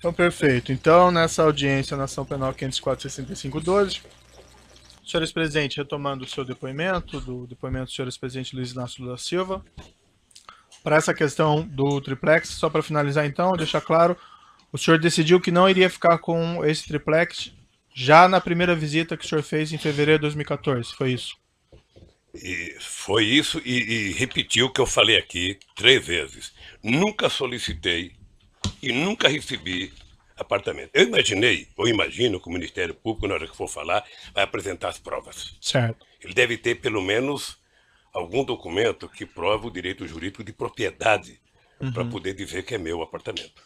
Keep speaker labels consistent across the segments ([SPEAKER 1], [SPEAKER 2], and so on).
[SPEAKER 1] Então, perfeito. Então, nessa audiência na ação penal 504-6512, senhores presidente, retomando o seu depoimento, do depoimento do senhores presidente Luiz Inácio Lula Silva, para essa questão do triplex, só para finalizar então, deixar claro, o senhor decidiu que não iria ficar com esse triplex já na primeira visita que o senhor fez em fevereiro de 2014, foi isso?
[SPEAKER 2] E foi isso e repetiu o que eu falei aqui 3 vezes. Nunca solicitei e nunca recebi apartamento. Eu imaginei, ou imagino que o Ministério Público, na hora que for falar, vai apresentar as provas.
[SPEAKER 1] Certo.
[SPEAKER 2] Ele deve ter pelo menos algum documento que prova o direito jurídico de propriedade para poder dizer que é meu apartamento.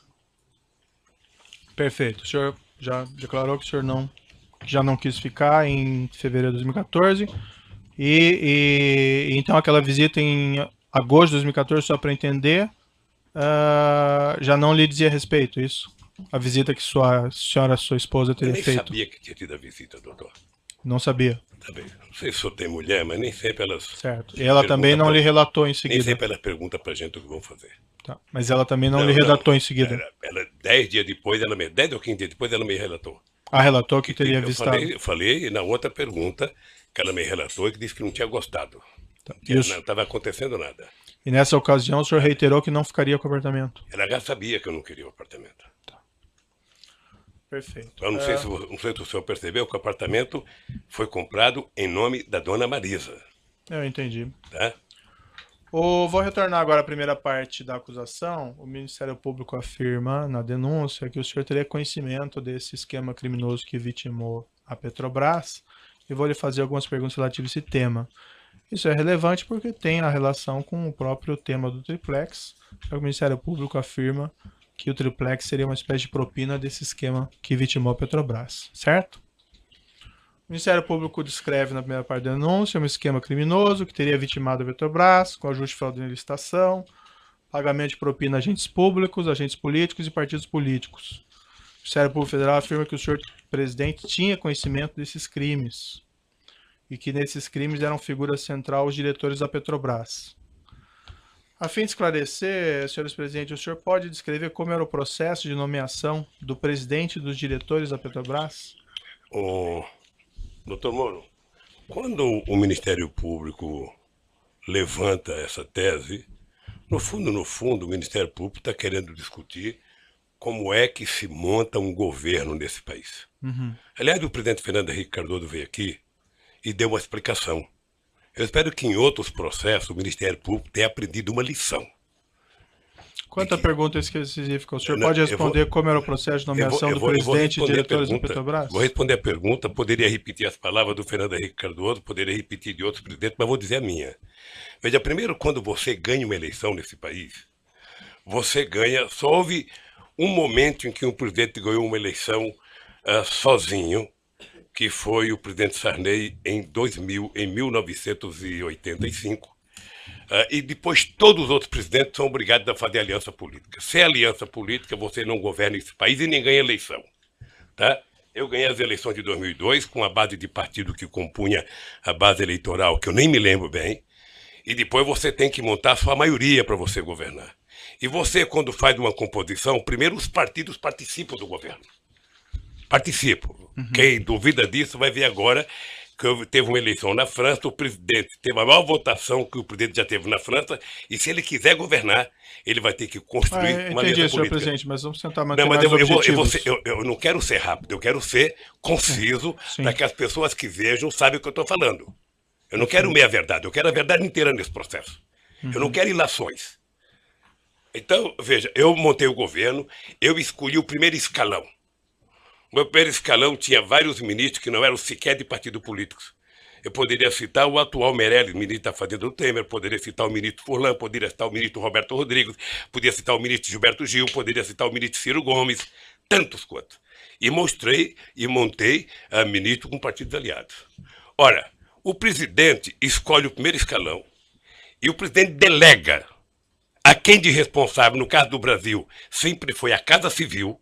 [SPEAKER 1] Perfeito. O senhor já declarou que o senhor já não quis ficar em fevereiro de 2014. Então aquela visita em agosto de 2014, só para entender, já não lhe dizia respeito, isso? A visita que sua esposa,
[SPEAKER 2] Eu
[SPEAKER 1] teria
[SPEAKER 2] nem
[SPEAKER 1] feito?
[SPEAKER 2] sabia que tinha tido a visita, doutor.
[SPEAKER 1] Não sabia.
[SPEAKER 2] Tá bem. Não sei se eu tenho mulher, mas nem sempre elas
[SPEAKER 1] Certo. E ela também
[SPEAKER 2] perguntam
[SPEAKER 1] não lhe relatou em
[SPEAKER 2] nem
[SPEAKER 1] seguida?
[SPEAKER 2] sempre elas perguntam pra gente o que vão fazer.
[SPEAKER 1] Tá. Mas ela também não lhe
[SPEAKER 2] Não,
[SPEAKER 1] relatou em seguida?
[SPEAKER 2] ela 10 dias depois, 10 ou 15 dias depois, ela me relatou.
[SPEAKER 1] Ah, relatou que teria
[SPEAKER 2] Eu
[SPEAKER 1] avistado.
[SPEAKER 2] eu falei na outra pergunta que ela me relatou e que disse que não tinha gostado.
[SPEAKER 1] Tá.
[SPEAKER 2] Que não estava acontecendo nada.
[SPEAKER 1] E nessa ocasião o senhor reiterou que não ficaria com o apartamento?
[SPEAKER 2] Ela já sabia que eu não queria o apartamento.
[SPEAKER 1] Perfeito.
[SPEAKER 2] Eu não sei se o senhor percebeu que o apartamento foi comprado em nome da dona Marisa.
[SPEAKER 1] Eu entendi.
[SPEAKER 2] Tá?
[SPEAKER 1] Vou retornar agora à primeira parte da acusação. O Ministério Público afirma na denúncia que o senhor teria conhecimento desse esquema criminoso que vitimou a Petrobras e vou lhe fazer algumas perguntas relativas a esse tema. Isso é relevante porque tem a relação com o próprio tema do triplex. O Ministério Público afirma que o triplex seria uma espécie de propina desse esquema que vitimou a Petrobras, certo? O Ministério Público descreve na primeira parte da denúncia um esquema criminoso que teria vitimado a Petrobras com ajuste fraudulento em licitação, pagamento de propina a agentes públicos, agentes políticos e partidos políticos. O Ministério Público Federal afirma que o senhor presidente tinha conhecimento desses crimes e que nesses crimes eram figura central os diretores da Petrobras. A fim de esclarecer, senhores presidentes, o senhor pode descrever como era o processo de nomeação do presidente e dos diretores da Petrobras?
[SPEAKER 2] Doutor Moro, quando o Ministério Público levanta essa tese, no fundo, o Ministério Público está querendo discutir como é que se monta um governo nesse país. Aliás, o presidente Fernando Henrique Cardoso veio aqui e deu uma explicação. Eu espero que em outros processos o Ministério Público tenha aprendido uma lição.
[SPEAKER 1] Quanto à pergunta específica, o senhor pode responder como era o processo de nomeação do presidente e diretores da Petrobras?
[SPEAKER 2] Vou responder a pergunta, poderia repetir as palavras do Fernando Henrique Cardoso, poderia repetir de outros presidentes, mas vou dizer a minha. Veja, primeiro, quando você ganha uma eleição nesse país, você ganha, só houve um momento em que um presidente ganhou uma eleição sozinho, que foi o presidente Sarney em 1985. E depois todos os outros presidentes são obrigados a fazer aliança política. Sem aliança política, você não governa esse país e nem ganha eleição. Tá? Eu ganhei as eleições de 2002 com a base de partido que compunha a base eleitoral, que eu nem me lembro bem, e depois você tem que montar a sua maioria para você governar. E você, quando faz uma composição, primeiro os partidos participam do governo. Participam. Quem duvida disso vai ver agora que teve uma eleição na França, o presidente teve a maior votação que o presidente já teve na França, e se ele quiser governar, ele vai ter que construir uma aliança política.
[SPEAKER 1] Senhor presidente, mas vamos tentar manter
[SPEAKER 2] Não, mas
[SPEAKER 1] mais objetivos.
[SPEAKER 2] eu não quero ser rápido, eu quero ser conciso para que as pessoas que vejam saibam o que eu estou falando. Eu não quero meia verdade, eu quero a verdade inteira nesse processo. Eu não quero ilações. Então, veja, eu montei o governo, eu escolhi o primeiro escalão. O meu primeiro escalão tinha vários ministros que não eram sequer de partido políticos. Eu poderia citar o atual Meirelles, ministro da Fazenda do Temer, poderia citar o ministro Furlan, poderia citar o ministro Roberto Rodrigues, poderia citar o ministro Gilberto Gil, poderia citar o ministro Ciro Gomes, tantos quantos. E mostrei e montei a ministro com partidos aliados. Ora, o presidente escolhe o primeiro escalão e o presidente delega a quem de responsável, no caso do Brasil, sempre foi a Casa Civil,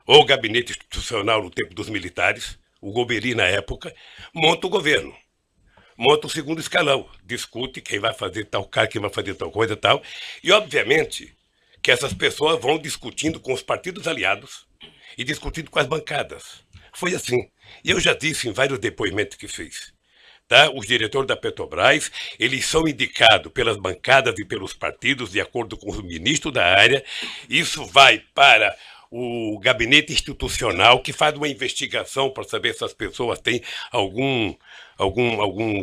[SPEAKER 2] ou o gabinete institucional no tempo dos militares, o Golbery na época, monta o governo. Monta o segundo escalão, discute quem vai fazer tal cara, quem vai fazer tal coisa e tal. E, obviamente, que essas pessoas vão discutindo com os partidos aliados e discutindo com as bancadas. Foi assim. E eu já disse em vários depoimentos que fiz. Tá? Os diretores da Petrobras, eles são indicados pelas bancadas e pelos partidos, de acordo com os ministros da área. Isso vai para o gabinete institucional, que faz uma investigação para saber se as pessoas têm algum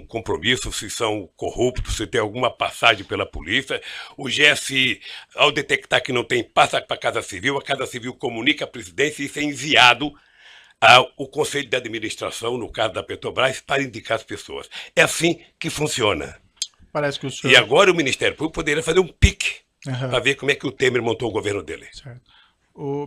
[SPEAKER 2] compromisso, se são corruptos, se tem alguma passagem pela polícia. O GSI, ao detectar que não tem, passa para a Casa Civil comunica à presidência e isso é enviado ao Conselho de Administração, no caso da Petrobras, para indicar as pessoas. É assim que funciona.
[SPEAKER 1] Parece que o senhor...
[SPEAKER 2] E agora o Ministério Público poderia fazer um pique para ver como é que o Temer montou o governo dele.
[SPEAKER 1] Certo.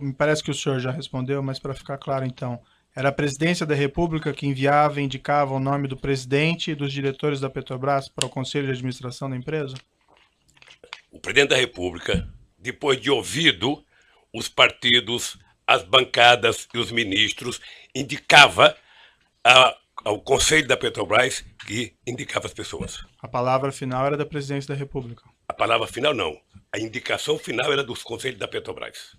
[SPEAKER 1] Me parece que o senhor já respondeu, mas para ficar claro então, era a Presidência da República que enviava e indicava o nome do presidente e dos diretores da Petrobras para o Conselho de Administração da empresa?
[SPEAKER 2] O Presidente da República, depois de ouvido os partidos, as bancadas e os ministros, indicava ao Conselho da Petrobras que indicava as pessoas.
[SPEAKER 1] A palavra final era da Presidência da República?
[SPEAKER 2] A palavra final não. A indicação final era dos Conselhos da Petrobras.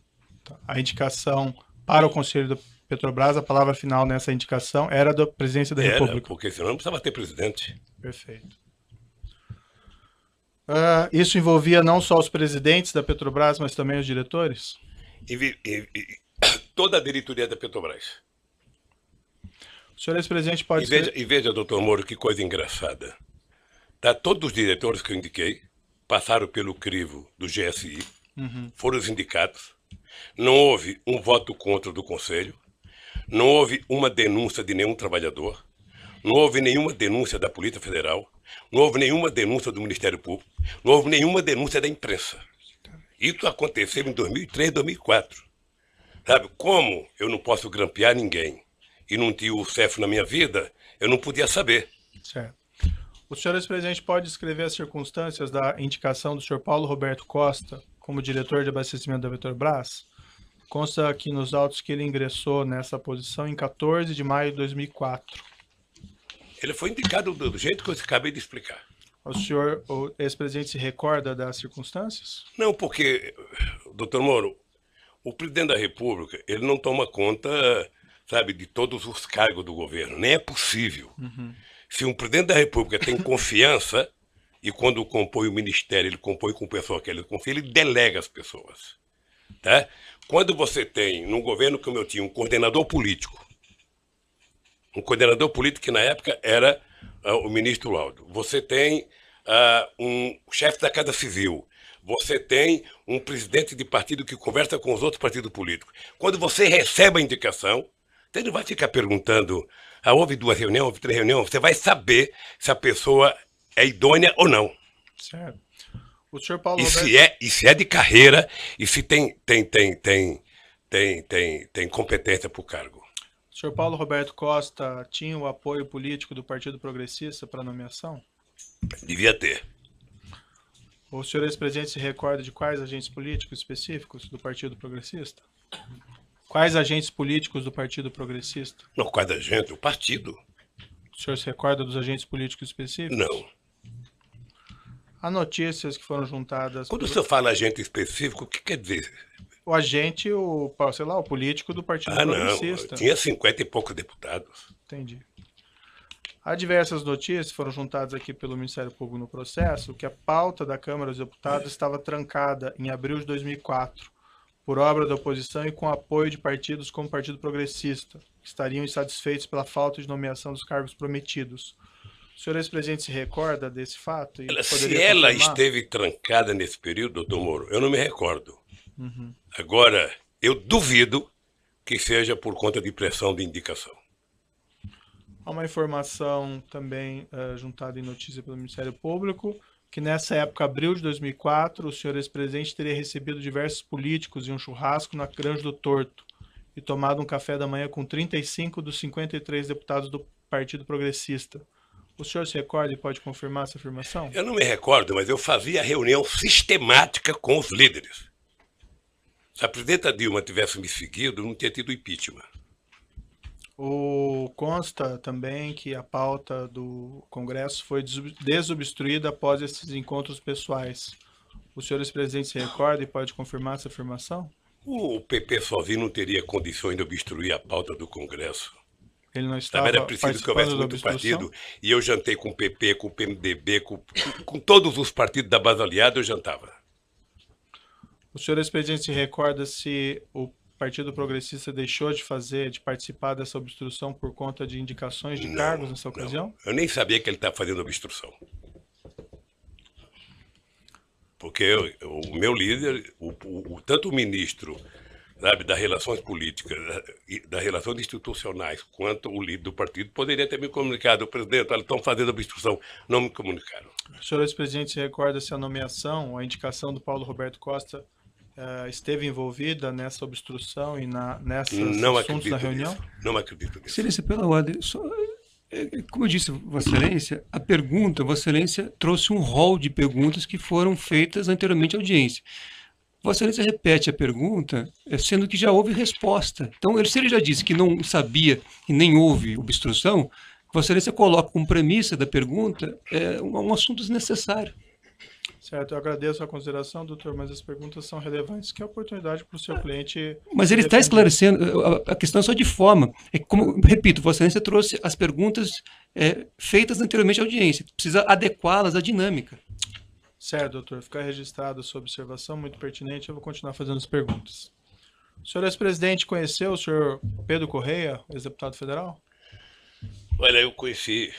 [SPEAKER 1] A indicação para o Conselho da Petrobras, a palavra final nessa indicação era da Presidência da República?
[SPEAKER 2] Porque senão não precisava ter presidente.
[SPEAKER 1] Perfeito. Isso envolvia não só os presidentes da Petrobras, mas também os diretores?
[SPEAKER 2] Toda a diretoria da Petrobras.
[SPEAKER 1] O senhor ex-presidente pode
[SPEAKER 2] E veja, doutor Moro, que coisa engraçada. Todos os diretores que eu indiquei passaram pelo crivo do GSI, foram os indicados. Não houve um voto contra do Conselho, não houve uma denúncia de nenhum trabalhador, não houve nenhuma denúncia da Polícia Federal, não houve nenhuma denúncia do Ministério Público, não houve nenhuma denúncia da imprensa. Isso aconteceu em 2003, 2004. Sabe, como eu não posso grampear ninguém e não tinha o CEF na minha vida, eu não podia saber.
[SPEAKER 1] Certo. O senhor ex-presidente pode descrever as circunstâncias da indicação do senhor Paulo Roberto Costa como diretor de abastecimento da Petrobras? Consta aqui nos autos que ele ingressou nessa posição em 14 de maio de 2004.
[SPEAKER 2] Ele foi indicado do jeito que eu acabei de explicar.
[SPEAKER 1] O senhor, o ex-presidente, se recorda das circunstâncias?
[SPEAKER 2] Não, porque, doutor Moro, o presidente da República, ele não toma conta, sabe, de todos os cargos do governo. Nem é possível. Se um presidente da República tem confiança, e quando compõe o ministério, ele compõe com pessoa que ele confia, ele delega as pessoas. Tá? Quando você tem, num governo como eu tinha, um coordenador político que na época era o ministro Laudo, você tem um chefe da Casa Civil, você tem um presidente de partido que conversa com os outros partidos políticos. Quando você recebe a indicação, você não vai ficar perguntando, houve 2 reuniões, houve 3 reuniões, você vai saber se a pessoa é idônea ou não.
[SPEAKER 1] Certo. O senhor Paulo
[SPEAKER 2] E se é de carreira e se tem competência para o cargo.
[SPEAKER 1] O senhor Paulo Roberto Costa tinha o apoio político do Partido Progressista para a nomeação?
[SPEAKER 2] Devia ter.
[SPEAKER 1] O senhor ex-presidente se recorda de quais agentes políticos específicos do Partido Progressista? Quais agentes políticos do Partido Progressista?
[SPEAKER 2] Não, quais agentes? O partido.
[SPEAKER 1] O senhor se recorda dos agentes políticos específicos?
[SPEAKER 2] Não.
[SPEAKER 1] Há notícias que foram juntadas...
[SPEAKER 2] Quando o senhor fala agente específico, o que quer dizer?
[SPEAKER 1] O agente, o político do Partido Progressista.
[SPEAKER 2] Não, tinha 50 e poucos deputados.
[SPEAKER 1] Entendi. Há diversas notícias que foram juntadas aqui pelo Ministério Público no processo, que a pauta da Câmara dos Deputados estava trancada em abril de 2004, por obra da oposição e com apoio de partidos como o Partido Progressista, que estariam insatisfeitos pela falta de nomeação dos cargos prometidos. O senhor ex-presidente se recorda desse fato?
[SPEAKER 2] Se ela esteve trancada nesse período, doutor Moro, eu não me recordo. Agora, eu duvido que seja por conta de pressão de indicação.
[SPEAKER 1] Há uma informação também juntada em notícia pelo Ministério Público, que nessa época, abril de 2004, o senhor ex-presidente teria recebido diversos políticos em um churrasco na Granja do Torto e tomado um café da manhã com 35 dos 53 deputados do Partido Progressista. O senhor se recorda e pode confirmar essa afirmação?
[SPEAKER 2] Eu não me recordo, mas eu fazia reunião sistemática com os líderes. Se a presidenta Dilma tivesse me seguido, não tinha tido impeachment.
[SPEAKER 1] Consta também que a pauta do Congresso foi desobstruída após esses encontros pessoais. O senhor ex-presidente se recorda e pode confirmar essa afirmação?
[SPEAKER 2] O PP sozinho não teria condições de obstruir a pauta do Congresso.
[SPEAKER 1] Ele não estava
[SPEAKER 2] Era preciso que houvesse muito partido, e eu jantei com o PP, com o PMDB, com todos os partidos da base aliada, eu jantava.
[SPEAKER 1] O senhor ex-presidente se recorda se o Partido Progressista deixou de participar dessa obstrução por conta de indicações de cargos nessa ocasião?
[SPEAKER 2] Eu nem sabia que ele estava fazendo obstrução. Porque o meu líder, tanto o ministro, sabe, das relações políticas, das relações institucionais, quanto o líder do partido, poderia ter me comunicado. Presidente, eles estão fazendo obstrução. Não me comunicaram.
[SPEAKER 1] O senhor ex-presidente se recorda se a nomeação, a indicação do Paulo Roberto Costa esteve envolvida nessa obstrução e nesses assuntos da reunião?
[SPEAKER 2] Nisso. Não acredito nisso.
[SPEAKER 3] Excelência, pela ordem, como eu disse, Vossa Excelência, Vossa Excelência trouxe um rol de perguntas que foram feitas anteriormente à audiência. Vossa Excelência repete a pergunta, sendo que já houve resposta. Então, se ele já disse que não sabia e nem houve obstrução, Vossa Excelência coloca como premissa da pergunta um assunto desnecessário.
[SPEAKER 1] Certo, eu agradeço a consideração, doutor, mas as perguntas são relevantes. Que oportunidade para o seu cliente...
[SPEAKER 3] Mas ele está esclarecendo, a questão é só de forma. Como, repito, Vossa Excelência trouxe as perguntas feitas anteriormente à audiência. Precisa adequá-las à dinâmica.
[SPEAKER 1] Certo, doutor. Ficar registrado a sua observação, muito pertinente. Eu vou continuar fazendo as perguntas. O senhor ex-presidente conheceu o senhor Pedro Correia, ex-deputado federal?
[SPEAKER 2] Olha, eu conheci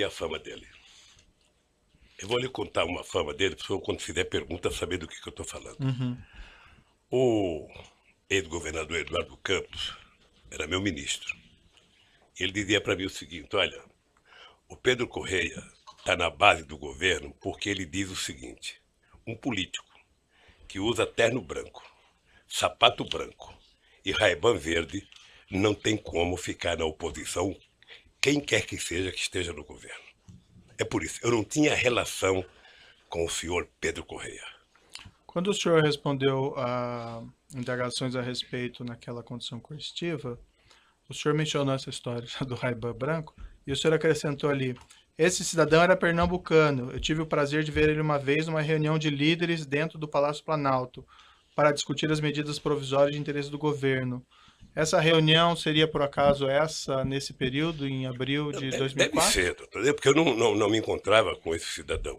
[SPEAKER 2] a fama dele. Eu vou lhe contar uma fama dele, para quando fizer pergunta, saber do que eu estou falando.
[SPEAKER 1] Uhum.
[SPEAKER 2] O ex-governador Eduardo Campos era meu ministro. Ele dizia para mim o seguinte: olha, o Pedro Correia está na base do governo porque ele diz o seguinte: um político que usa terno branco, sapato branco e Ray-Ban verde não tem como ficar na oposição, quem quer que seja que esteja no governo. É por isso, eu não tinha relação com o senhor Pedro Correia.
[SPEAKER 1] Quando o senhor respondeu a indagações a respeito naquela condição coercitiva, o senhor mencionou essa história do Ray-Ban branco e o senhor acrescentou ali: esse cidadão era pernambucano, eu tive o prazer de ver ele uma vez numa reunião de líderes dentro do Palácio Planalto para discutir as medidas provisórias de interesse do governo. Essa reunião seria, por acaso, nesse período, em abril de 2004?
[SPEAKER 2] Deve ser, doutor, porque eu não me encontrava com esse cidadão.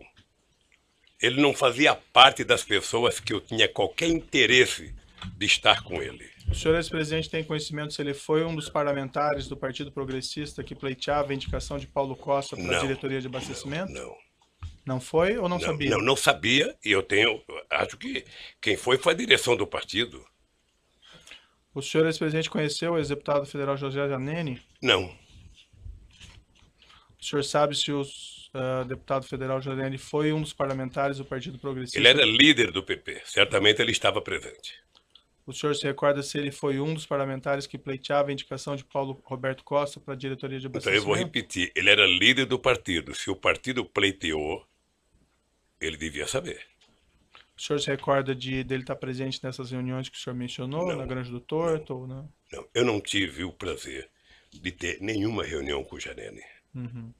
[SPEAKER 2] Ele não fazia parte das pessoas que eu tinha qualquer interesse de estar com ele.
[SPEAKER 1] O senhor ex-presidente tem conhecimento se ele foi um dos parlamentares do Partido Progressista que pleiteava a indicação de Paulo Costa para a diretoria de abastecimento?
[SPEAKER 2] Não.
[SPEAKER 1] Não foi ou não sabia?
[SPEAKER 2] Não sabia, e acho que quem foi a direção do partido.
[SPEAKER 1] O senhor ex-presidente conheceu o ex-deputado federal José Janene?
[SPEAKER 2] Não.
[SPEAKER 1] O senhor sabe se o deputado federal Janene foi um dos parlamentares do Partido Progressista?
[SPEAKER 2] Ele era líder do PP, certamente ele estava presente.
[SPEAKER 1] O senhor se recorda se ele foi um dos parlamentares que pleiteava a indicação de Paulo Roberto Costa para a diretoria de abastecimento?
[SPEAKER 2] Então eu vou repetir, ele era líder do partido. Se o partido pleiteou, ele devia saber.
[SPEAKER 1] O senhor se recorda dele estar presente nessas reuniões que o senhor mencionou, na Granja do Torto? Ou não?
[SPEAKER 2] Não, eu não tive o prazer de ter nenhuma reunião com o Janene.
[SPEAKER 1] Uhum.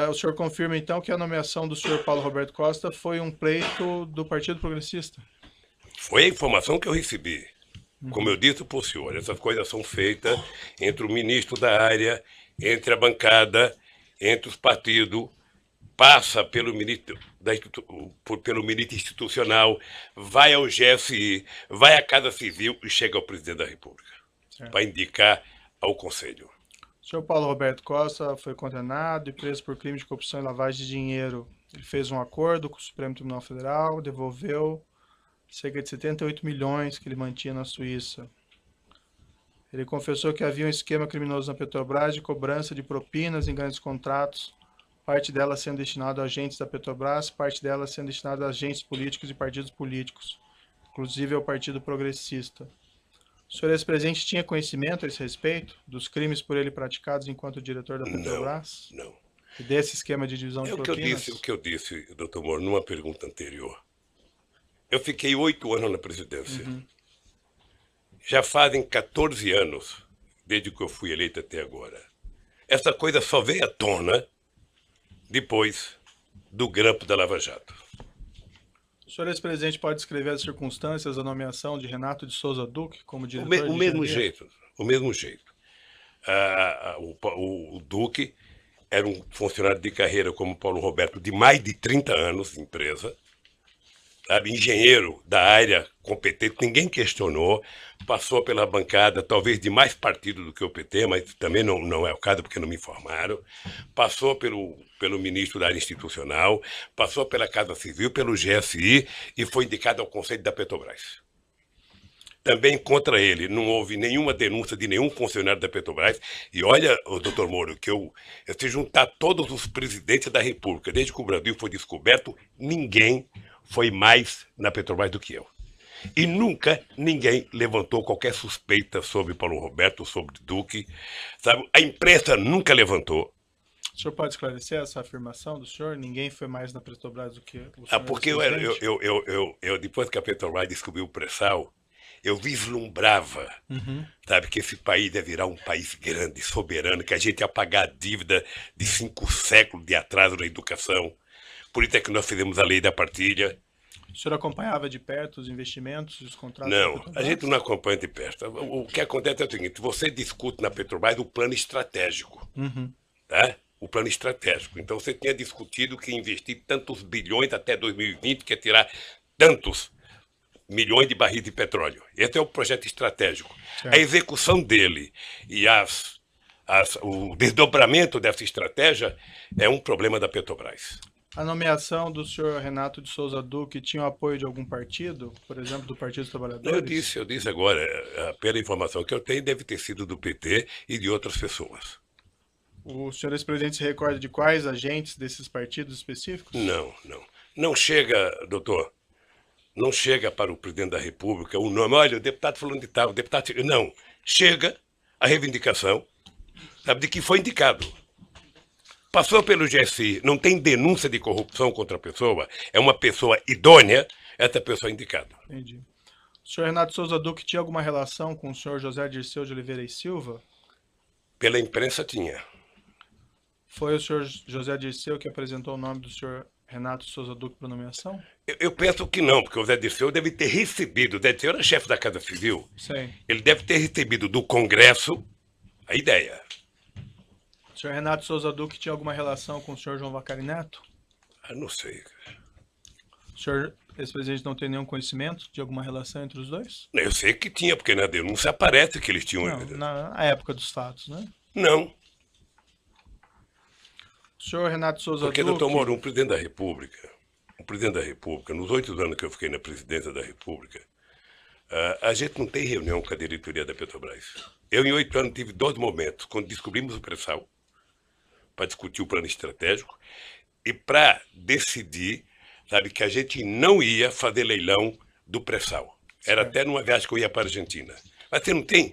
[SPEAKER 1] O senhor confirma, então, que a nomeação do senhor Paulo Roberto Costa foi um pleito do Partido Progressista?
[SPEAKER 2] Foi a informação que eu recebi. Como eu disse para o senhor, essas coisas são feitas entre o ministro da área, entre a bancada, entre os partidos, passa pelo ministro institucional, vai ao GSI, vai à Casa Civil e chega ao presidente da República para indicar ao Conselho.
[SPEAKER 1] O senhor Paulo Roberto Costa foi condenado e preso por crime de corrupção e lavagem de dinheiro. Ele fez um acordo com o Supremo Tribunal Federal, devolveu cerca de 78 milhões que ele mantinha na Suíça. Ele confessou que havia um esquema criminoso na Petrobras de cobrança de propinas em grandes contratos, parte dela sendo destinada a agentes da Petrobras, parte dela sendo destinada a agentes políticos e partidos políticos, inclusive ao Partido Progressista. O senhor ex-presidente tinha conhecimento a esse respeito dos crimes por ele praticados enquanto diretor da Petrobras?
[SPEAKER 2] Não.
[SPEAKER 1] E desse esquema de divisão de propinas?
[SPEAKER 2] O que eu disse, doutor Moro, numa pergunta anterior. Eu fiquei 8 anos na presidência.
[SPEAKER 1] Uhum.
[SPEAKER 2] Já fazem 14 anos, desde que eu fui eleito até agora. Essa coisa só veio à tona depois do grampo da Lava Jato.
[SPEAKER 1] O senhor ex-presidente pode descrever as circunstâncias da nomeação de Renato de Souza Duque como diretor
[SPEAKER 2] O
[SPEAKER 1] de
[SPEAKER 2] mesmo
[SPEAKER 1] engenharia?
[SPEAKER 2] jeito, o mesmo jeito. O Duque era um funcionário de carreira como Paulo Roberto de mais de 30 anos de empresa, sabe? Engenheiro da área competente, ninguém questionou, passou pela bancada talvez de mais partido do que o PT, mas também não é o caso porque não me informaram, passou pelo ministro da área institucional, passou pela Casa Civil, pelo GSI e foi indicado ao Conselho da Petrobras. Também contra ele não houve nenhuma denúncia de nenhum funcionário da Petrobras. E olha, doutor Moro, que se juntar todos os presidentes da República, desde que o Brasil foi descoberto, ninguém foi mais na Petrobras do que eu. E nunca ninguém levantou qualquer suspeita sobre Paulo Roberto, sobre Duque. Sabe? A imprensa nunca levantou.
[SPEAKER 1] O senhor pode esclarecer essa afirmação do senhor? Ninguém foi mais na Petrobras do que o senhor?
[SPEAKER 2] Porque eu depois que a Petrobras descobriu o pré-sal, eu vislumbrava, sabe, que esse país ia virar um país grande, soberano, que a gente ia pagar a dívida de 5 séculos de atraso na educação. Por isso é que nós fizemos a lei da partilha.
[SPEAKER 1] O senhor acompanhava de perto os investimentos e os contratos?
[SPEAKER 2] Não, a gente não acompanha de perto. O que acontece é o seguinte, você discute na Petrobras o plano estratégico, tá? O plano estratégico. Então você tinha discutido que investir tantos bilhões até 2020, que é tirar tantos milhões de barris de petróleo. Esse é o projeto estratégico. Certo. A execução dele e o desdobramento dessa estratégia é um problema da Petrobras.
[SPEAKER 1] A nomeação do senhor Renato de Souza Duque tinha o apoio de algum partido? Por exemplo, do Partido dos Trabalhadores?
[SPEAKER 2] Eu disse agora, pela informação que eu tenho, deve ter sido do PT e de outras pessoas.
[SPEAKER 1] O senhor ex-presidente se recorda de quais agentes desses partidos específicos?
[SPEAKER 2] Não. Não chega, doutor. Não chega para o presidente da República o nome, olha, o deputado falando de tal, o deputado... Não, chega a reivindicação, sabe, de que foi indicado. Passou pelo GSI, não tem denúncia de corrupção contra a pessoa, é uma pessoa idônea, essa pessoa é indicada.
[SPEAKER 1] Entendi. O senhor Renato Souza Duque tinha alguma relação com o senhor José Dirceu de Oliveira e Silva?
[SPEAKER 2] Pela imprensa tinha.
[SPEAKER 1] Foi o senhor José Dirceu que apresentou o nome do senhor Renato Souza Duque para nomeação?
[SPEAKER 2] Eu penso que não, porque o Zé Dirceu deve ter recebido, o Zé Dirceu era chefe da Casa Civil,
[SPEAKER 1] sim,
[SPEAKER 2] ele deve ter recebido do Congresso a ideia.
[SPEAKER 1] O senhor Renato Souza Duque tinha alguma relação com o senhor João Vacari Neto?
[SPEAKER 2] Não sei.
[SPEAKER 1] O senhor ex-presidente não tem nenhum conhecimento de alguma relação entre os dois?
[SPEAKER 2] Eu sei que tinha, porque na denúncia aparece que eles tinham...
[SPEAKER 1] Não, na época dos fatos, né?
[SPEAKER 2] Não.
[SPEAKER 1] O senhor Renato Souza
[SPEAKER 2] Porque,
[SPEAKER 1] Duque...
[SPEAKER 2] doutor Moro, um presidente da República, nos 8 anos que eu fiquei na presidência da República, a gente não tem reunião com a diretoria da Petrobras. Eu, em 8 anos, tive 2 momentos, quando descobrimos o pré-sal, para discutir o plano estratégico, e para decidir, sabe, que a gente não ia fazer leilão do pré-sal. Era até numa viagem que eu ia para a Argentina. Mas você não tem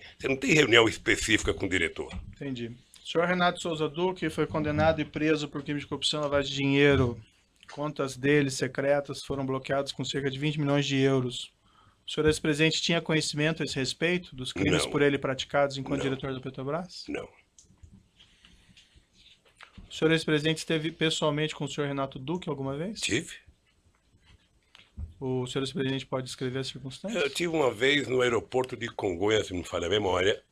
[SPEAKER 2] reunião específica com o diretor.
[SPEAKER 1] Entendi. O senhor Renato Souza Duque foi condenado e preso por crime de corrupção e lavagem de dinheiro. Contas dele secretas foram bloqueadas com cerca de 20 milhões de euros. O senhor ex-presidente tinha conhecimento a esse respeito dos crimes por ele praticados enquanto diretor da Petrobras?
[SPEAKER 2] Não.
[SPEAKER 1] O senhor ex-presidente esteve pessoalmente com o senhor Renato Duque alguma vez?
[SPEAKER 2] Tive.
[SPEAKER 1] O senhor ex-presidente pode descrever as circunstâncias?
[SPEAKER 2] Eu tive uma vez no aeroporto de Congonhas, se não me falha a memória,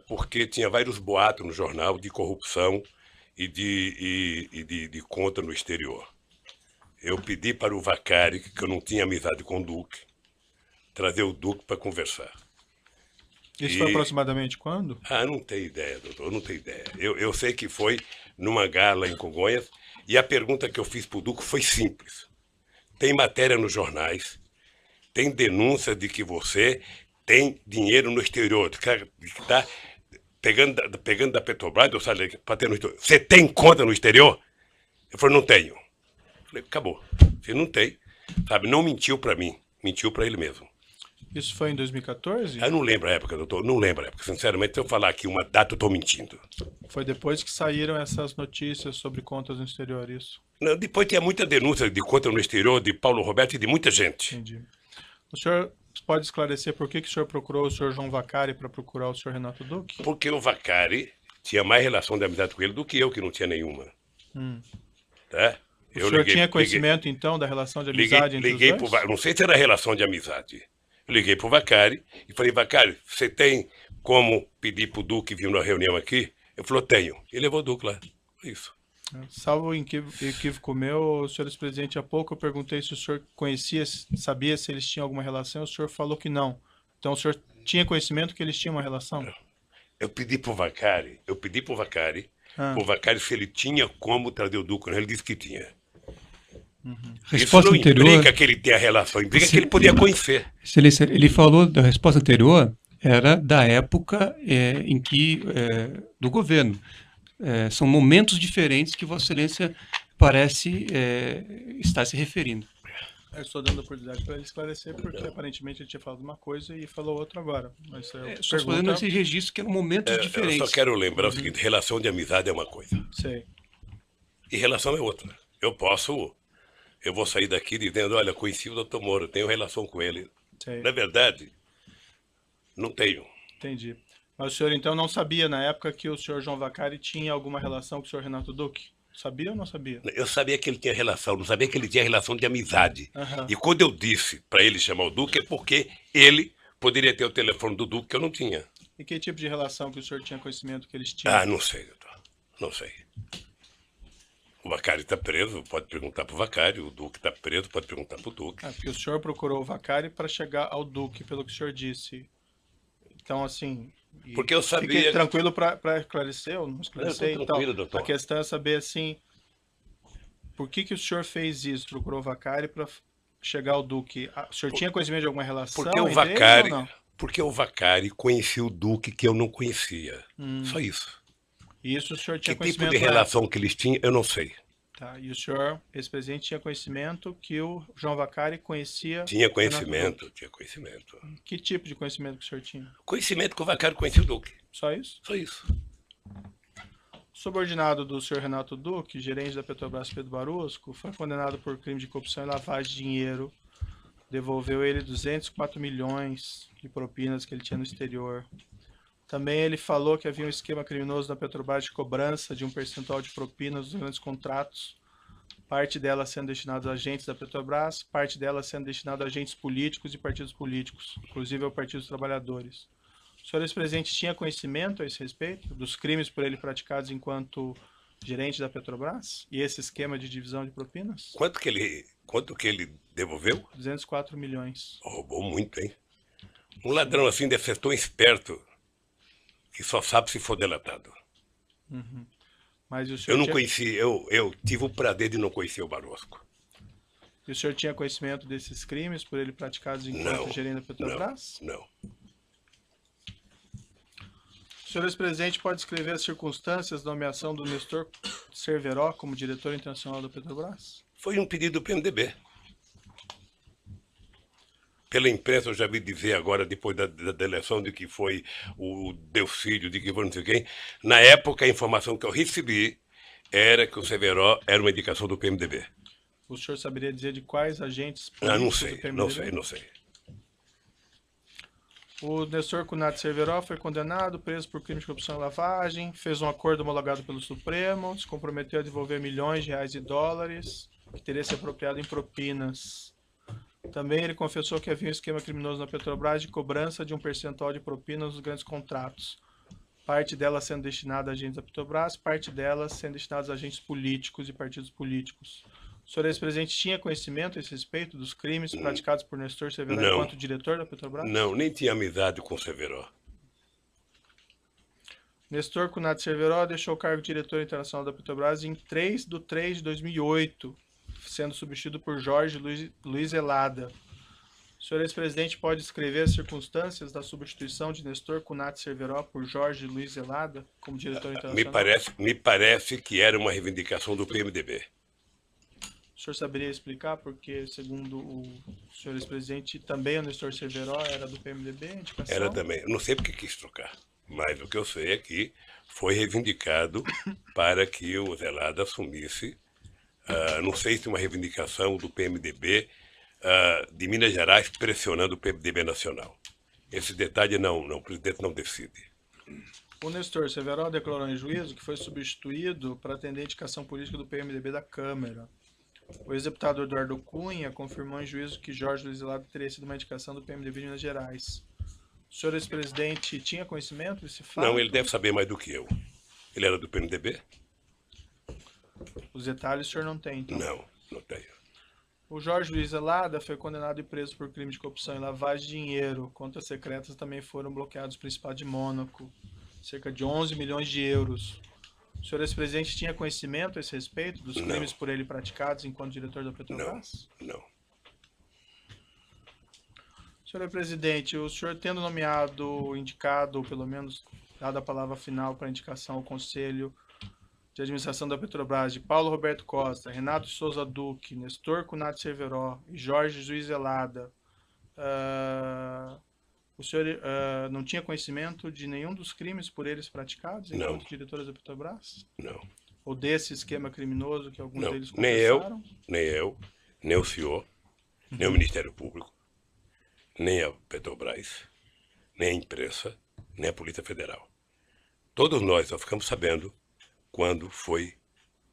[SPEAKER 2] porque tinha vários boatos no jornal de corrupção e de conta no exterior. Eu pedi para o Vacari, que eu não tinha amizade com o Duque, trazer o Duque para conversar.
[SPEAKER 1] Isso foi aproximadamente quando?
[SPEAKER 2] Não tenho ideia, doutor, não tenho ideia. Eu sei que foi numa gala em Congonhas, e a pergunta que eu fiz para o Duque foi simples. Tem matéria nos jornais, tem denúncia de que você tem dinheiro no exterior, que está pegando da Petrobras, para ter no exterior. Você tem conta no exterior? Eu falei, não tenho. Eu falei, acabou. Você não tem. Sabe, não mentiu para mim, mentiu para ele mesmo.
[SPEAKER 1] Isso foi em 2014?
[SPEAKER 2] Eu não lembro a época, doutor, não lembro a época. Sinceramente, se eu falar aqui uma data, eu estou mentindo.
[SPEAKER 1] Foi depois que saíram essas notícias sobre contas no exterior, isso?
[SPEAKER 2] Não, depois tinha muita denúncia de conta no exterior, de Paulo Roberto e de muita gente.
[SPEAKER 1] Entendi. O senhor pode esclarecer por que o senhor procurou o senhor João Vacari para procurar o senhor Renato Duque?
[SPEAKER 2] Porque o Vacari tinha mais relação de amizade com ele do que eu, que não tinha nenhuma. Tá?
[SPEAKER 1] O senhor tinha conhecimento, então, da relação de amizade entre os dois?
[SPEAKER 2] Não sei se era relação de amizade. Eu liguei para o Vacari e falei, Vacari, você tem como pedir para o Duque vir numa reunião aqui? Ele falou, tenho. E levou o Duque lá. Foi isso.
[SPEAKER 1] Salvo equívoco meu, senhores presidente, há pouco eu perguntei se o senhor conhecia, sabia se eles tinham alguma relação, o senhor falou que não. Então o senhor tinha conhecimento que eles tinham uma relação?
[SPEAKER 2] Eu pedi para o Vacari, se ele tinha como trazer o Duque, ele disse que tinha.
[SPEAKER 3] Resposta
[SPEAKER 2] isso não
[SPEAKER 3] anterior,
[SPEAKER 2] implica que ele tenha relação, implica que ele podia conhecer.
[SPEAKER 3] Excelência, ele falou da resposta anterior, era da época em que, do governo. São momentos diferentes que Vossa Excelência parece estar se referindo.
[SPEAKER 1] Eu estou dando oportunidade para ele esclarecer, porque aparentemente ele tinha falado uma coisa e falou outra agora. Mas
[SPEAKER 3] estou fazendo esse registro que eram momentos diferentes.
[SPEAKER 2] Eu só quero lembrar o seguinte, relação de amizade é uma coisa.
[SPEAKER 1] Sei.
[SPEAKER 2] E relação é outra. Eu vou sair daqui dizendo, olha, conheci o Dr. Moro, tenho relação com ele.
[SPEAKER 1] Sei.
[SPEAKER 2] Na verdade, não tenho.
[SPEAKER 1] Entendi. Mas o senhor então não sabia na época que o senhor João Vacari tinha alguma relação com o senhor Renato Duque? Sabia ou não sabia?
[SPEAKER 2] Eu sabia que ele tinha relação, não sabia que ele tinha relação de amizade.
[SPEAKER 1] Uhum.
[SPEAKER 2] E quando eu disse para ele chamar o Duque, é porque ele poderia ter o telefone do Duque que eu não tinha.
[SPEAKER 1] E que tipo de relação que o senhor tinha conhecimento que eles tinham?
[SPEAKER 2] Ah, não sei, doutor. Não sei. O Vacari está preso, pode perguntar para o Vacari. O Duque está preso, pode perguntar para o Duque.
[SPEAKER 1] Porque o senhor procurou o Vacari para chegar ao Duque, pelo que o senhor disse. Então, assim...
[SPEAKER 2] Porque eu sabia...
[SPEAKER 1] Fiquei tranquilo para esclarecer ou não esclarecer?
[SPEAKER 2] Não, tranquilo,
[SPEAKER 1] então,
[SPEAKER 2] doutor.
[SPEAKER 1] A questão é saber, assim, por que o senhor fez isso? Procurou o Vacari para chegar ao Duque? O senhor tinha conhecimento de alguma relação
[SPEAKER 2] porque o Vacari, porque o Vacari conhecia o Duque que eu não conhecia. Só isso.
[SPEAKER 1] E isso o senhor tinha
[SPEAKER 2] que
[SPEAKER 1] conhecimento?
[SPEAKER 2] Que tipo de relação que eles tinham, eu não sei.
[SPEAKER 1] Tá, e o senhor, ex-presidente, tinha conhecimento que o João Vacari conhecia...
[SPEAKER 2] Tinha conhecimento.
[SPEAKER 1] Que tipo de conhecimento que o senhor tinha?
[SPEAKER 2] Conhecimento que o Vacari conhecia o Duque.
[SPEAKER 1] Só isso?
[SPEAKER 2] Só isso.
[SPEAKER 1] Subordinado do senhor Renato Duque, gerente da Petrobras Pedro Barusco, foi condenado por crime de corrupção e lavagem de dinheiro. Devolveu ele 204 milhões de propinas que ele tinha no exterior. Também ele falou que havia um esquema criminoso na Petrobras de cobrança de um percentual de propinas dos grandes contratos, parte dela sendo destinada a agentes da Petrobras, parte dela sendo destinada a agentes políticos e partidos políticos, inclusive ao Partido dos Trabalhadores. O senhor ex-presidente tinha conhecimento a esse respeito dos crimes por ele praticados enquanto gerente da Petrobras? E esse esquema de divisão de propinas?
[SPEAKER 2] Quanto que ele devolveu?
[SPEAKER 1] 204 milhões.
[SPEAKER 2] Roubou muito, hein? Um ladrão assim deve ser tão esperto que só sabe se for delatado.
[SPEAKER 1] Mas o senhor
[SPEAKER 2] eu não conheci, eu tive o prazer de não conhecer o Barosco.
[SPEAKER 1] E o senhor tinha conhecimento desses crimes por ele praticados enquanto gerente da Petrobras?
[SPEAKER 2] Não.
[SPEAKER 1] O senhor ex-presidente pode descrever as circunstâncias da nomeação do Nestor Cerveró como diretor internacional da Petrobras?
[SPEAKER 2] Foi um pedido do PMDB. Pela imprensa eu já vi dizer agora, depois da eleição, de que foi o Delcídio, de que foi não sei quem. Na época, a informação que eu recebi era que o Cerveró era uma indicação do PMDB.
[SPEAKER 1] O senhor saberia dizer de quais agentes políticos do PMDB?
[SPEAKER 2] Não sei.
[SPEAKER 1] O Nestor Cunati Cerveró foi condenado, preso por crime de corrupção e lavagem, fez um acordo homologado pelo Supremo, se comprometeu a devolver milhões de reais e dólares, que teria se apropriado em propinas. Também ele confessou que havia um esquema criminoso na Petrobras de cobrança de um percentual de propinas nos grandes contratos. Parte dela sendo destinada a agentes da Petrobras, parte dela sendo destinada a agentes políticos e partidos políticos. O senhor ex-presidente tinha conhecimento a esse respeito dos crimes praticados por Nestor Cerveró enquanto diretor da Petrobras?
[SPEAKER 2] Não, nem tinha amizade com o Cerveró.
[SPEAKER 1] Nestor Cunati Cerveró deixou o cargo de diretor internacional da Petrobras em 3/3/2008. Sendo substituído por Jorge Luiz Elada. O senhor ex-presidente pode descrever as circunstâncias da substituição de Nestor Cunati Cerveró por Jorge Luiz Elada como diretor internacional?
[SPEAKER 2] Me parece que era uma reivindicação do PMDB.
[SPEAKER 1] O senhor saberia explicar porque, segundo o senhor ex-presidente, também o Nestor Cerveró era do PMDB? Indicação?
[SPEAKER 2] Era também. Eu não sei porque quis trocar, mas o que eu sei é que foi reivindicado para que o Zelada assumisse. Não sei se uma reivindicação do PMDB de Minas Gerais pressionando o PMDB nacional. Esse detalhe o presidente não decide.
[SPEAKER 1] O Nestor Cerveró declarou em juízo que foi substituído para atender a indicação política do PMDB da Câmara. O ex-deputado Eduardo Cunha confirmou em juízo que Jorge Luiz Zelada teria sido uma indicação do PMDB de Minas Gerais. O senhor ex-presidente tinha conhecimento desse fato?
[SPEAKER 2] Não, ele deve saber mais do que eu. Ele era do PMDB?
[SPEAKER 1] Os detalhes o senhor não tem, então?
[SPEAKER 2] Não, não tenho.
[SPEAKER 1] O Jorge Luiz Zelada foi condenado e preso por crime de corrupção e lavagem de dinheiro. Contas secretas também foram bloqueados no Principado de Mônaco. Cerca de 11 milhões de euros. O senhor ex-presidente tinha conhecimento a esse respeito dos crimes por ele praticados enquanto diretor da Petrobras?
[SPEAKER 2] Não.
[SPEAKER 1] Senhor presidente, o senhor tendo nomeado, indicado, ou pelo menos dado a palavra final para indicação ao Conselho de Administração da Petrobras de Paulo Roberto Costa, Renato Souza Duque, Nestor Cunati Cerveró e Jorge Luiz Zelada, o senhor não tinha conhecimento de nenhum dos crimes por eles praticados enquanto diretores da Petrobras?
[SPEAKER 2] Não.
[SPEAKER 1] Ou desse esquema criminoso que alguns deles
[SPEAKER 2] confessaram? Nem eu, nem o senhor, nem o Ministério Público, nem a Petrobras, nem a imprensa, nem a Polícia Federal. Todos nós só ficamos sabendo quando foi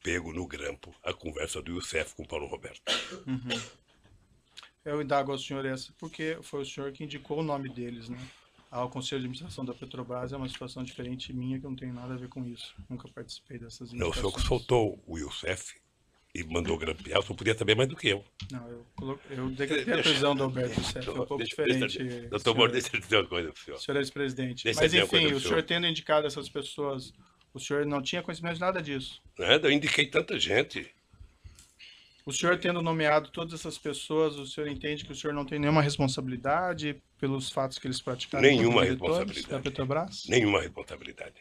[SPEAKER 2] pego no grampo a conversa do Youssef com Paulo Roberto.
[SPEAKER 1] Eu indago ao senhor essa porque foi o senhor que indicou o nome deles, né? Ao Conselho de Administração da Petrobras é uma situação diferente minha, que eu não tenho nada a ver com isso. Nunca participei dessas indicações.
[SPEAKER 2] Não, o senhor que soltou o Youssef e mandou grampear, o senhor podia saber mais do que eu.
[SPEAKER 1] Não, eu decretei a prisão do Alberto Youssef, é um pouco diferente.
[SPEAKER 2] Doutor Moro, deixa eu dizer uma coisa para o senhor.
[SPEAKER 1] Senhor ex-presidente. Mas enfim, o senhor tendo indicado essas pessoas, o senhor não tinha conhecimento de nada disso?
[SPEAKER 2] Nada, eu indiquei tanta gente.
[SPEAKER 1] O senhor tendo nomeado todas essas pessoas, o senhor entende que o senhor não tem nenhuma responsabilidade pelos fatos que eles praticaram?
[SPEAKER 2] Nenhuma responsabilidade.
[SPEAKER 1] Da Petrobras?
[SPEAKER 2] Nenhuma responsabilidade.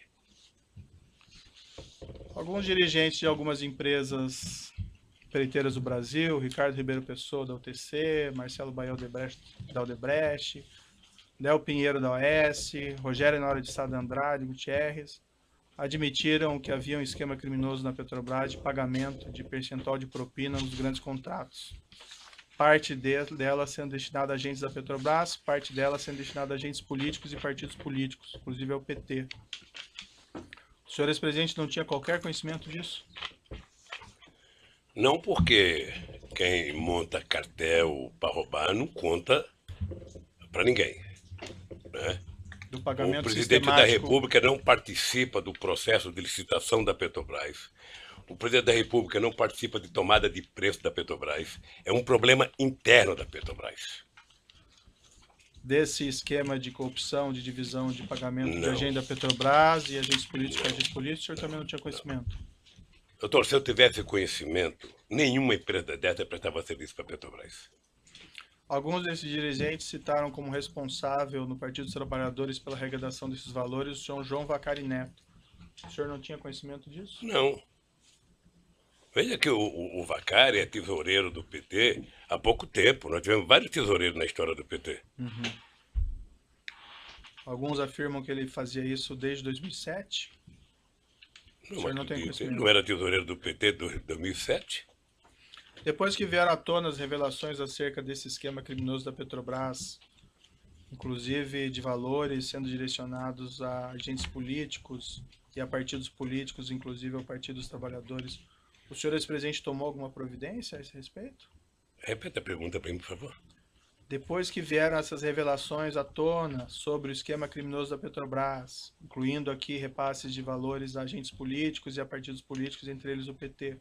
[SPEAKER 1] Alguns dirigentes de algumas empresas empreiteiras do Brasil, Ricardo Ribeiro Pessoa da UTC, Marcelo Bael da Odebrecht, Léo Pinheiro da OS, Rogério Honório de Sá de Andrade, Gutierrez, admitiram que havia um esquema criminoso na Petrobras de pagamento de percentual de propina nos grandes contratos. Parte dela sendo destinada a agentes da Petrobras, parte dela sendo destinada a agentes políticos e partidos políticos, inclusive ao PT. O senhor ex-presidente não tinha qualquer conhecimento disso?
[SPEAKER 2] Não, porque quem monta cartel para roubar não conta para ninguém, né?
[SPEAKER 1] Do pagamento
[SPEAKER 2] o presidente da República não participa do processo de licitação da Petrobras. O presidente da República não participa de tomada de preço da Petrobras. É um problema interno da Petrobras.
[SPEAKER 1] Desse esquema de corrupção, de divisão de pagamento de agente da Petrobras e agentes políticos, o senhor também não tinha conhecimento?
[SPEAKER 2] Doutor, se eu tivesse conhecimento, nenhuma empresa dessa prestava serviço para a Petrobras.
[SPEAKER 1] Alguns desses dirigentes citaram como responsável no Partido dos Trabalhadores pela arrecadação desses valores o senhor João Vacari Neto. O senhor não tinha conhecimento disso?
[SPEAKER 2] Não. Veja que o Vacari é tesoureiro do PT há pouco tempo. Nós tivemos vários tesoureiros na história do PT.
[SPEAKER 1] Alguns afirmam que ele fazia isso desde 2007.
[SPEAKER 2] O senhor não tem conhecimento? Não era tesoureiro do PT desde 2007?
[SPEAKER 1] Depois que vieram à tona as revelações acerca desse esquema criminoso da Petrobras, inclusive de valores sendo direcionados a agentes políticos e a partidos políticos, inclusive ao Partido dos Trabalhadores, o senhor ex-presidente tomou alguma providência a esse respeito?
[SPEAKER 2] Repita a pergunta para mim, por favor.
[SPEAKER 1] Depois que vieram essas revelações à tona sobre o esquema criminoso da Petrobras, incluindo aqui repasses de valores a agentes políticos e a partidos políticos, entre eles o PT,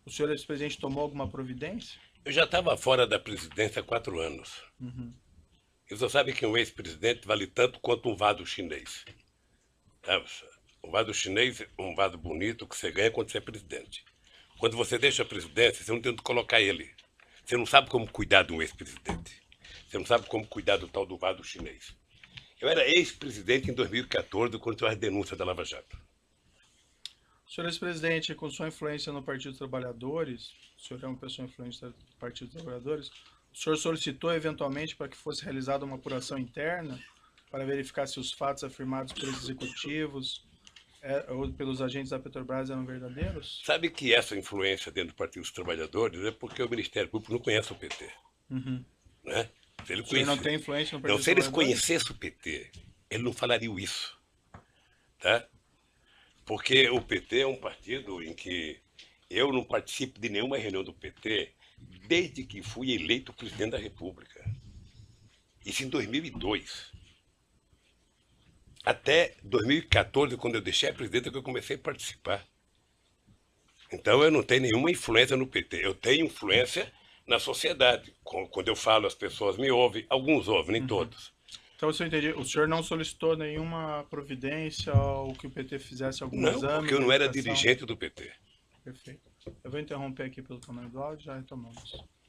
[SPEAKER 1] o senhor ex-presidente tomou alguma providência?
[SPEAKER 2] Eu já estava fora da presidência há 4 anos. E você sabe que um ex-presidente vale tanto quanto um vaso chinês. Um vaso chinês é um vaso bonito que você ganha quando você é presidente. Quando você deixa a presidência, você não tem onde colocar ele. Você não sabe como cuidar de um ex-presidente. Você não sabe como cuidar do tal do vaso chinês. Eu era ex-presidente em 2014, quando teve as denúncias da Lava Jato.
[SPEAKER 1] Senhor ex-presidente, com sua influência no Partido dos Trabalhadores, o senhor é uma pessoa influente do Partido dos Trabalhadores, o senhor solicitou eventualmente para que fosse realizada uma apuração interna para verificar se os fatos afirmados pelos executivos ou pelos agentes da Petrobras eram verdadeiros?
[SPEAKER 2] Sabe que essa influência dentro do Partido dos Trabalhadores é porque o Ministério Público não conhece o PT. Né? Se ele
[SPEAKER 1] não tem influência no Partido dos Trabalhadores?
[SPEAKER 2] Se eles conhecessem o PT, ele não falaria isso. Tá? Porque o PT é um partido em que Eu não participo de nenhuma reunião do PT desde que fui eleito presidente da República. Isso em 2002. Até 2014, quando eu deixei a presidenta, que eu comecei a participar. Então eu não tenho nenhuma influência no PT. Eu tenho influência na sociedade. Quando eu falo, as pessoas me ouvem. Alguns ouvem, nem todos.
[SPEAKER 1] Então, se eu entendi, o senhor não solicitou nenhuma providência ou que o PT fizesse algum exame?
[SPEAKER 2] Não, porque eu não era
[SPEAKER 1] verificação?
[SPEAKER 2] dirigente do PT.
[SPEAKER 1] Perfeito. Eu vou interromper aqui pelo tamanho do áudio, já retomamos.